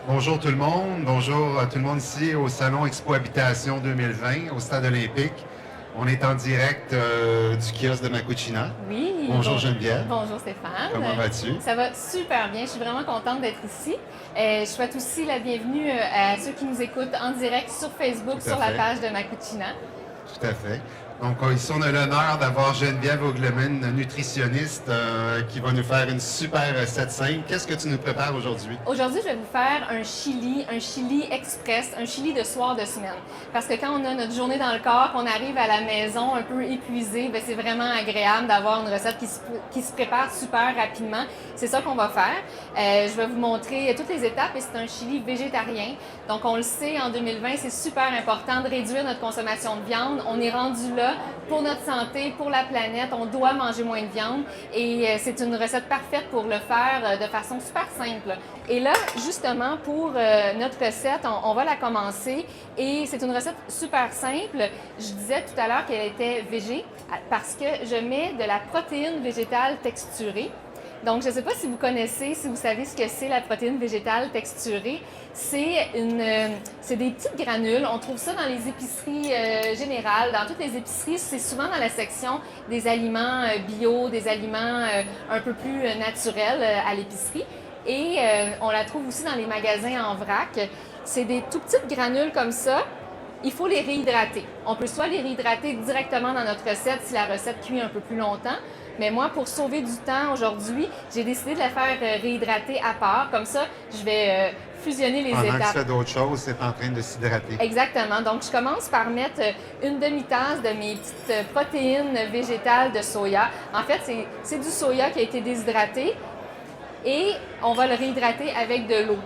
Bonjour tout le monde. Bonjour à tout le monde ici au Salon Expo Habitation 2020 au Stade olympique. On est en direct du kiosque de Macucina. Oui, Bonjour Geneviève. bonjour Stéphane. Comment vas-tu? Ça va super bien. Je suis vraiment contente d'être ici. Je souhaite aussi la bienvenue à ceux qui nous écoutent en direct sur Facebook, Tout à sur la fait. page de Macucina. Tout à fait. Donc ici, on a l'honneur d'avoir Geneviève Augleman, nutritionniste, qui va nous faire une super recette simple. Qu'est-ce que tu nous prépares aujourd'hui? Aujourd'hui, je vais vous faire un chili express, un chili de soir de semaine. Parce que quand on a notre journée dans le corps, qu'on arrive à la maison un peu épuisé, ben c'est vraiment agréable d'avoir une recette qui se prépare super rapidement. C'est ça qu'on va faire. Je vais vous montrer toutes les étapes et c'est un chili végétarien. Donc on le sait, en 2020, c'est super important de réduire notre consommation de viande. On est rendu là pour notre santé, pour la planète. On doit manger moins de viande et c'est une recette parfaite pour le faire de façon super simple. Et là, justement, pour notre recette, on va la commencer et c'est une recette super simple. Je disais tout à l'heure qu'elle était végé parce que je mets de la protéine végétale texturée. Donc, je ne sais pas si vous connaissez, si vous savez ce que c'est la protéine végétale texturée. C'est des petites granules. On trouve ça dans les épiceries générales. Dans toutes les épiceries, c'est souvent dans la section des aliments bio, des aliments un peu plus naturels à l'épicerie. Et on la trouve aussi dans les magasins en vrac. C'est des tout petites granules comme ça. Il faut les réhydrater. On peut soit les réhydrater directement dans notre recette si la recette cuit un peu plus longtemps. Mais moi, pour sauver du temps aujourd'hui, j'ai décidé de la faire réhydrater à part. Comme ça, je vais fusionner les Pendant que tu étapes. fais d'autres choses, c'est en train de s'hydrater. Exactement. Donc, je commence par mettre une demi-tasse de mes petites protéines végétales de soya. En fait, c'est du soya qui a été déshydraté. Et on va le réhydrater avec de l'eau.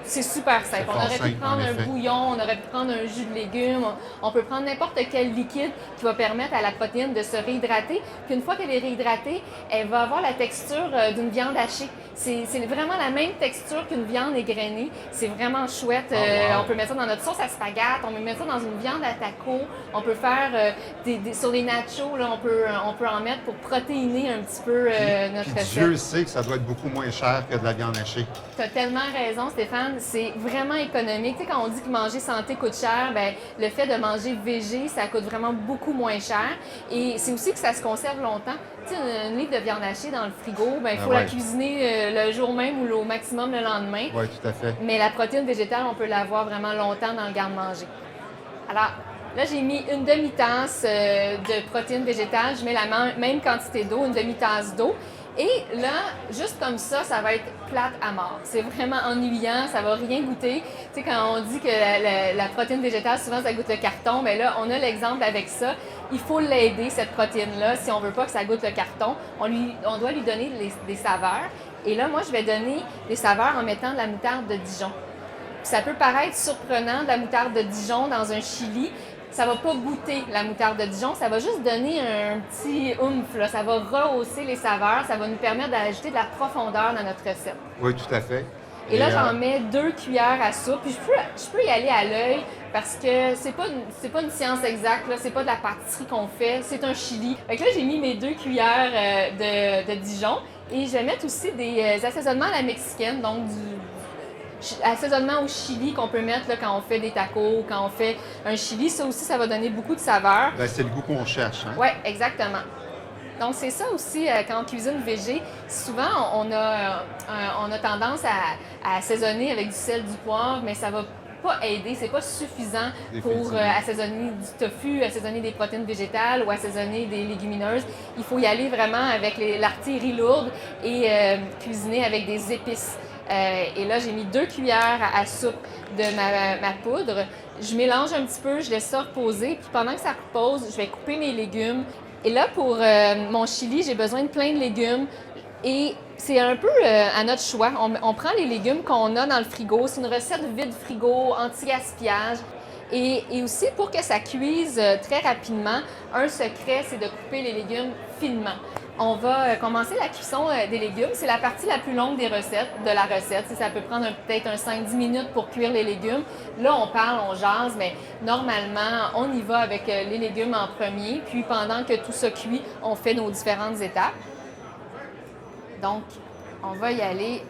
C'est super simple. On aurait pu prendre un bouillon, on aurait pu prendre un jus de légumes, on peut prendre n'importe quel liquide qui va permettre à la protéine de se réhydrater. Puis une fois qu'elle est réhydratée, elle va avoir la texture d'une viande hachée. C'est vraiment la même texture qu'une viande égrenée. C'est vraiment chouette. Oh, wow. On peut mettre ça dans notre sauce à spaghetti, on peut mettre ça dans une viande à taco, on peut faire sur les nachos, là, on peut en mettre pour protéiner un petit peu notre recette. Dieu sait que ça doit être beaucoup moins cher que de la viande hachée. Tu as tellement raison, Stéphane. C'est vraiment économique. Tu sais, quand on dit que manger santé coûte cher, ben, le fait de manger végé, ça coûte vraiment beaucoup moins cher. Et c'est aussi que ça se conserve longtemps. Tu sais, une livre de viande hachée dans le frigo, ben, il faut la cuisiner le jour même ou au maximum le lendemain. Oui, tout à fait. Mais la protéine végétale, on peut l'avoir vraiment longtemps dans le garde-manger. Alors, là, j'ai mis une demi-tasse de protéines végétales. Je mets la même quantité d'eau, une demi-tasse d'eau. Et là, juste comme ça va être plate à mort. C'est vraiment ennuyant, ça va rien goûter. Tu sais, quand on dit que la protéine végétale, souvent, ça goûte le carton, bien là, on a l'exemple avec ça. Il faut l'aider, cette protéine-là, si on veut pas que ça goûte le carton. On doit lui donner des saveurs. Et là, moi, je vais donner des saveurs en mettant de la moutarde de Dijon. Puis ça peut paraître surprenant, de la moutarde de Dijon dans un chili. Ça va pas goûter la moutarde de Dijon, ça va juste donner un petit oomph, là. Ça va rehausser les saveurs, ça va nous permettre d'ajouter de la profondeur dans notre recette. Oui, tout à fait. Et là, j'en mets 2 cuillères à soupe. Puis je peux y aller à l'œil parce que c'est pas une science exacte, là. C'est pas de la pâtisserie qu'on fait, c'est un chili. Fait que là, j'ai mis mes 2 cuillères de Dijon et je vais mettre aussi des assaisonnements à la mexicaine, donc du assaisonnement au chili qu'on peut mettre là, quand on fait des tacos, quand on fait un chili. Ça aussi, ça va donner beaucoup de saveur. Ben, c'est le goût qu'on cherche. Hein? Oui, exactement. Donc, c'est ça aussi, quand on cuisine végé, souvent, on a tendance à assaisonner avec du sel, du poivre, mais ça va pas aider, c'est pas suffisant pour assaisonner du tofu, assaisonner des protéines végétales ou assaisonner des légumineuses. Il faut y aller vraiment avec l'artillerie lourde et cuisiner avec des épices. Et là, j'ai mis 2 cuillères à soupe de ma poudre. Je mélange un petit peu, je laisse ça reposer. Puis pendant que ça repose, je vais couper mes légumes. Et là, pour mon chili, j'ai besoin de plein de légumes. Et c'est un peu à notre choix. On prend les légumes qu'on a dans le frigo. C'est une recette vide frigo, anti-gaspillage. Et aussi, pour que ça cuise très rapidement, un secret, c'est de couper les légumes finement. On va commencer la cuisson des légumes. C'est la partie la plus longue de la recette. Ça peut prendre peut-être 5-10 minutes pour cuire les légumes. Là, on parle, on jase, mais normalement, on y va avec les légumes en premier. Puis, pendant que tout ça cuit, on fait nos différentes étapes. Donc, on va y aller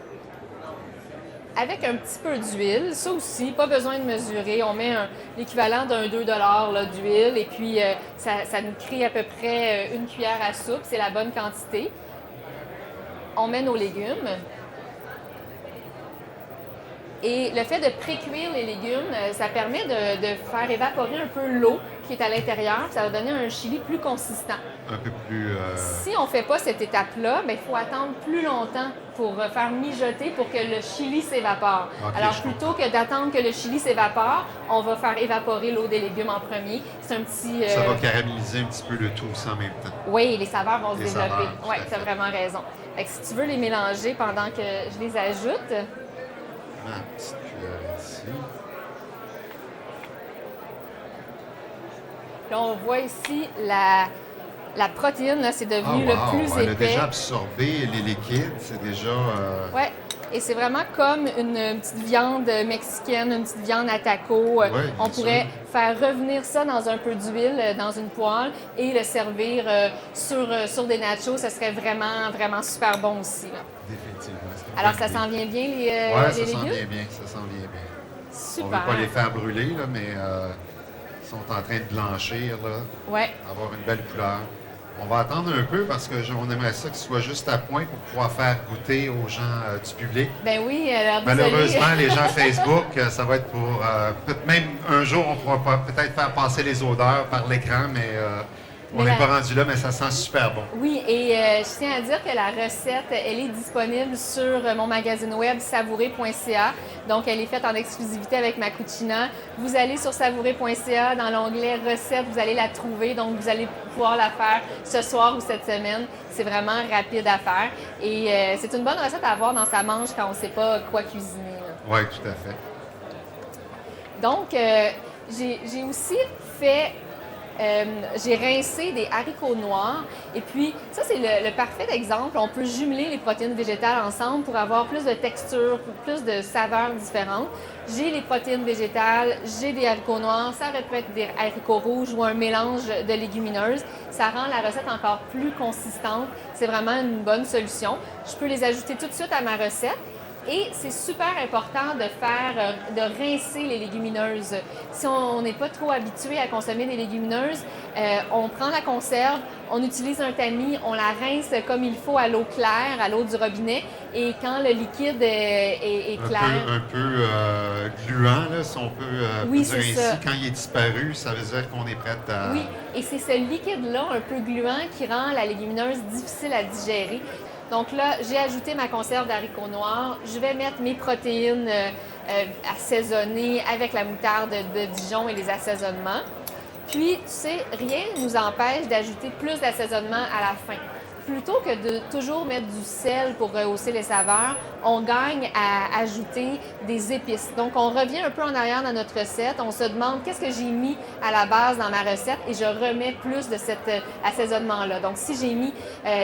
avec un petit peu d'huile. Ça aussi, pas besoin de mesurer. On met l'équivalent d'un 2 là, d'huile et puis ça nous crée à peu près une cuillère à soupe. C'est la bonne quantité. On met nos légumes. Et le fait de pré-cuire les légumes, ça permet de faire évaporer un peu l'eau qui est à l'intérieur. Ça va donner un chili plus consistant. Un peu plus... Si on ne fait pas cette étape-là, il faut attendre plus longtemps pour faire mijoter pour que le chili s'évapore. Okay, alors, plutôt que d'attendre que le chili s'évapore, on va faire évaporer l'eau des légumes en premier. C'est un petit... Ça va caraméliser un petit peu le tout aussi en même temps. Oui, les saveurs vont se Les développer. saveurs, Oui, tu as vraiment raison. Fait que si tu veux les mélanger pendant que je les ajoute... Ma petite cuillère ici. Là, on voit ici la protéine, là, c'est devenu wow, le plus elle a épais. déjà absorbé les liquides, c'est déjà... Oui, et c'est vraiment comme une petite viande mexicaine, une petite viande à taco. Ouais, on bien pourrait sûr. faire revenir ça dans un peu d'huile, dans une poêle, et le servir sur des nachos. Ça serait vraiment, vraiment super bon aussi. Là. Définitivement. Alors, ça s'en vient bien, les Oui, ça légumes? s'en vient bien, ça s'en vient bien. Super. On ne veut pas les faire brûler, là, mais ils sont en train de blanchir, là, Ouais. avoir une belle couleur. On va attendre un peu parce qu'on aimerait ça qu'ils soient juste à point pour pouvoir faire goûter aux gens du public. Ben oui, alors Malheureusement, les gens Facebook, ça va être pour... même un jour, on pourra peut-être faire passer les odeurs par l'écran, mais on n'est pas rendu là, mais ça sent super bon. Oui, et je tiens à dire que la recette, elle est disponible sur mon magazine web savouré.ca. Donc, elle est faite en exclusivité avec ma cucina. Vous allez sur savouré.ca, dans l'onglet recettes, vous allez la trouver. Donc, vous allez pouvoir la faire ce soir ou cette semaine. C'est vraiment rapide à faire. Et c'est une bonne recette à avoir dans sa manche quand on ne sait pas quoi cuisiner. Oui, tout à fait. Donc, j'ai aussi fait... j'ai rincé des haricots noirs et puis ça c'est le parfait exemple. On peut jumeler les protéines végétales ensemble pour avoir plus de texture, pour plus de saveurs différentes. J'ai les protéines végétales, j'ai des haricots noirs, ça aurait pu être des haricots rouges ou un mélange de légumineuses. Ça rend la recette encore plus consistante. C'est vraiment une bonne solution. Je peux les ajouter tout de suite à ma recette. Et c'est super important de rincer les légumineuses. Si on n'est pas trop habitué à consommer des légumineuses, on prend la conserve, on utilise un tamis, on la rince comme il faut à l'eau claire, à l'eau du robinet. Et quand le liquide est clair... Un peu gluant, là, si on peut oui, dire ainsi. Ça. Quand il est disparu, ça veut dire qu'on est prête à... Oui, et c'est ce liquide-là, un peu gluant, qui rend la légumineuse difficile à digérer. Donc là, j'ai ajouté ma conserve d'haricots noirs. Je vais mettre mes protéines assaisonnées avec la moutarde de Dijon et les assaisonnements. Puis, tu sais, rien ne nous empêche d'ajouter plus d'assaisonnement à la fin. Plutôt que de toujours mettre du sel pour rehausser les saveurs, on gagne à ajouter des épices. Donc, on revient un peu en arrière dans notre recette. On se demande qu'est-ce que j'ai mis à la base dans ma recette et je remets plus de cet assaisonnement-là. Donc, si j'ai mis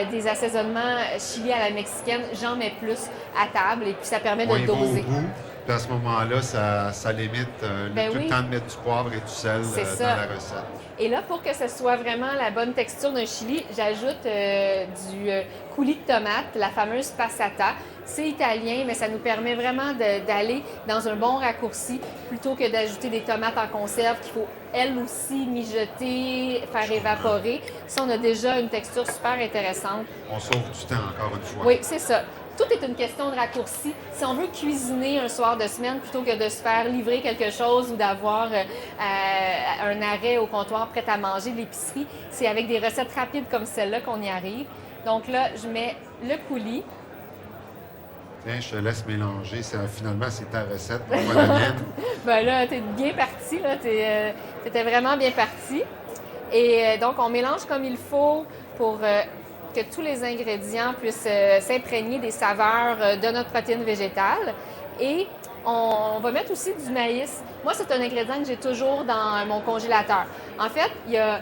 des assaisonnements chili à la mexicaine, j'en mets plus à table et puis ça permet de doser. Au goût. Puis à ce moment-là, ça limite tout le temps de mettre du poivre et du sel dans la recette. Et là, pour que ce soit vraiment la bonne texture d'un chili, j'ajoute du coulis de tomate, la fameuse passata. C'est italien, mais ça nous permet vraiment d'aller dans un bon raccourci plutôt que d'ajouter des tomates en conserve qu'il faut elles aussi mijoter, faire évaporer. Ça, on a déjà une texture super intéressante. On sauve du temps encore une fois. Oui, c'est ça. Tout est une question de raccourci. Si on veut cuisiner un soir de semaine plutôt que de se faire livrer quelque chose ou d'avoir un arrêt au comptoir prêt à manger de l'épicerie, c'est avec des recettes rapides comme celle-là qu'on y arrive. Donc là, je mets le coulis. Tiens, je te laisse mélanger. Finalement, c'est ta recette, pas la mienne. Ben là, t'es bien parti. T'étais vraiment bien parti. Et donc, on mélange comme il faut pour... que tous les ingrédients puissent s'imprégner des saveurs de notre protéine végétale. Et on va mettre aussi du maïs. Moi, c'est un ingrédient que j'ai toujours dans mon congélateur. En fait, il y a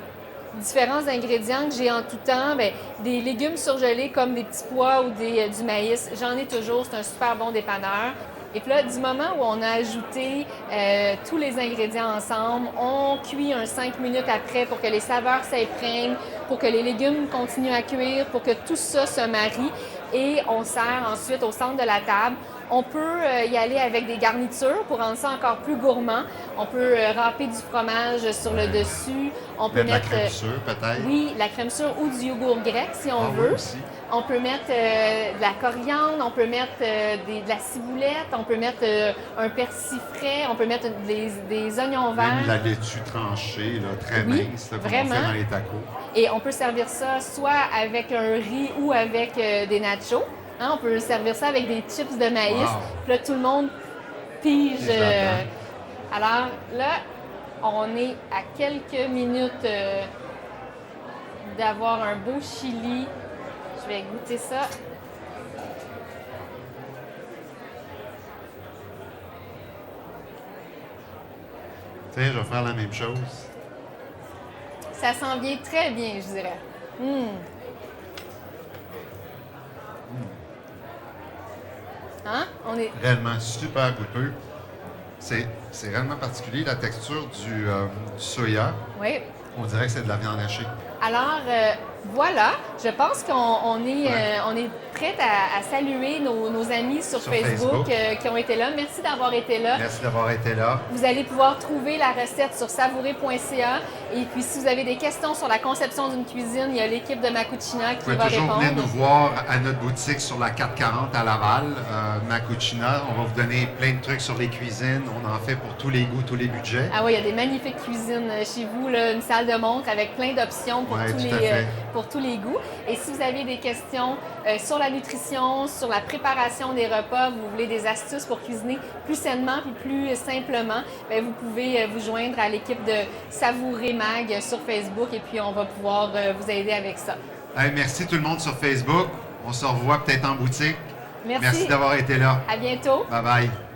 différents ingrédients que j'ai en tout temps. Bien, des légumes surgelés comme des petits pois ou du maïs, j'en ai toujours. C'est un super bon dépanneur. Et puis là, du moment où on a ajouté tous les ingrédients ensemble, on cuit 5 minutes après pour que les saveurs s'imprègnent, pour que les légumes continuent à cuire, pour que tout ça se marie. Et on sert ensuite au centre de la table. On peut y aller avec des garnitures pour rendre ça encore plus gourmand. On peut râper du fromage sur le dessus. On peut Mettre mettre la crème sûre, peut-être. oui, la crème sûre ou du yogourt grec si on Ah oui, veut. aussi. On peut mettre de la coriandre, on peut mettre de la ciboulette, on peut mettre un persil frais, on peut mettre des oignons verts. Même la laitue tranchée, là, très Oui, mince, là, comme vraiment. on fait dans les tacos. Et on peut servir ça soit avec un riz ou avec des nachos. Hein, on peut servir ça avec des chips de maïs. Wow. Puis là, tout le monde pige. Pige là-dedans. Alors là, on est à quelques minutes d'avoir un beau chili. Je vais goûter ça. Tiens, je vais faire la même chose. Ça s'en vient très bien, je dirais. Hein? On est... Réellement super goûteux. C'est réellement particulier, la texture du soya. Oui. On dirait que c'est de la viande hachée. Alors, voilà, je pense qu'on est, on est prêt à saluer nos amis sur Facebook, qui ont été là. Merci d'avoir été là. Merci d'avoir été là. Vous allez pouvoir trouver la recette sur savourer.ca. Et puis, si vous avez des questions sur la conception d'une cuisine, il y a l'équipe de Macucina qui Vous pouvez va toujours répondre. venir nous voir à notre boutique sur la 440 à Laval, Macucina. On va vous donner plein de trucs sur les cuisines. On en fait pour tous les goûts, tous les budgets. Ah oui, il y a des magnifiques cuisines chez vous, là, une salle de montre avec plein d'options pour, Ouais, tous tout à les, fait. pour tous les goûts. Et si vous avez des questions sur la nutrition, sur la préparation des repas, vous voulez des astuces pour cuisiner plus sainement puis plus simplement, bien, vous pouvez vous joindre à l'équipe de Savourer Mag sur Facebook et puis on va pouvoir vous aider avec ça. Hey, merci tout le monde sur Facebook. On se revoit peut-être en boutique. Merci. Merci d'avoir été là. À bientôt. Bye bye.